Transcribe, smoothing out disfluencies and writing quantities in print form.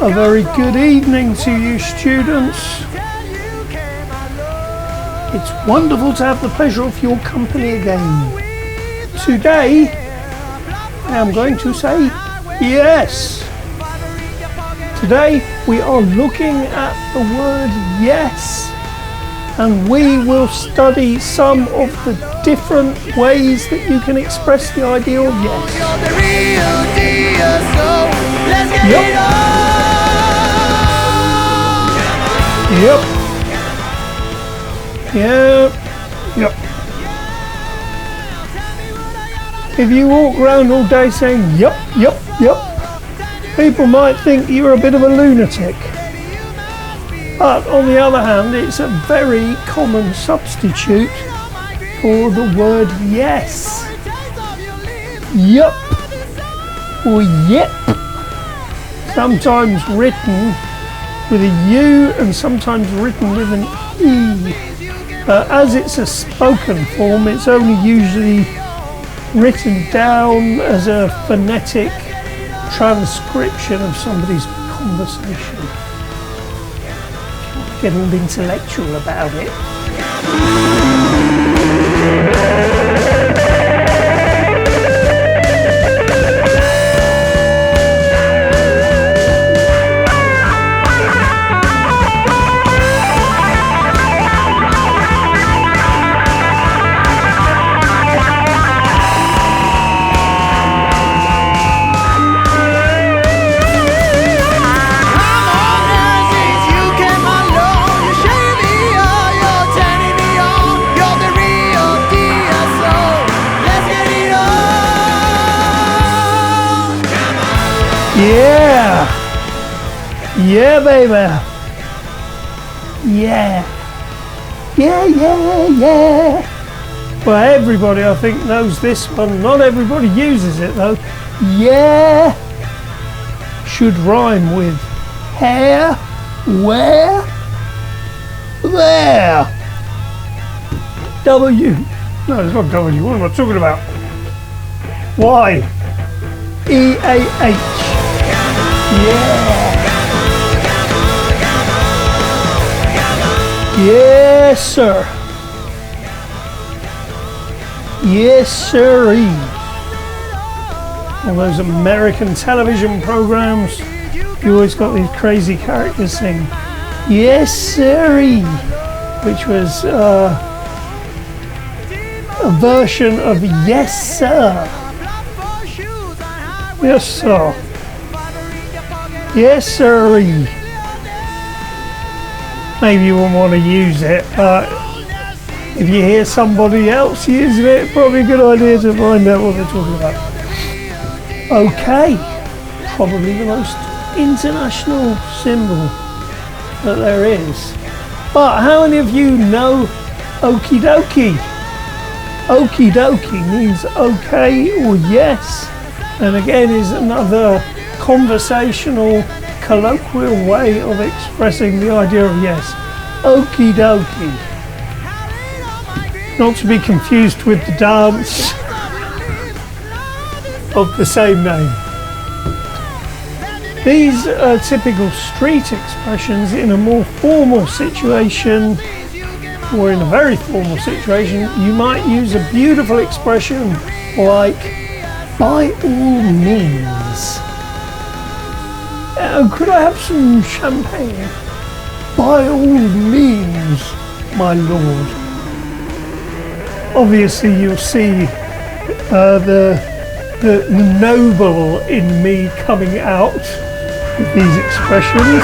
A very good evening to you, students. It's wonderful to have the pleasure of your company again. Today, I am going to say yes. Today, we are looking at the word yes, and we will study some of the different ways that you can express the idea of yes. Yep. If you walk around all day saying yep, people might think you're a bit of a lunatic. But on the other hand, it's a very common substitute for the word yes. Yup or yep. Sometimes written with a U and sometimes written with an E. As it's a spoken form, it's only usually written down as a phonetic transcription of somebody's conversation. Getting intellectual about it. Yeah, baby. Yeah. Well, everybody, I think, knows this one. Not everybody uses it, though. Yeah should rhyme with hair, where, there. W. No, it's not W. What am I talking about? Y. E-A-H. Yeah. Yes, sir. Yessiree. All those American television programs, you always got these crazy characters saying Yessiree, which was a version of yes, sir. Yes, sir. Yessiree. Maybe you wouldn't want to use it, but if you hear somebody else using it, it's probably a good idea to find out what they're talking about. Okay, probably the most international symbol that there is. But how many of you know Okey Dokey? Okey Dokey means okay or yes, and again is another conversational, colloquial way of expressing the idea of yes. Okey Dokey. Not to be confused with the dance of the same name. These are typical street expressions in a more formal situation, or in a very formal situation. You might use a beautiful expression like, by all means. Could I have some champagne? By all means, my lord. Obviously, you'll see the noble in me coming out with these expressions.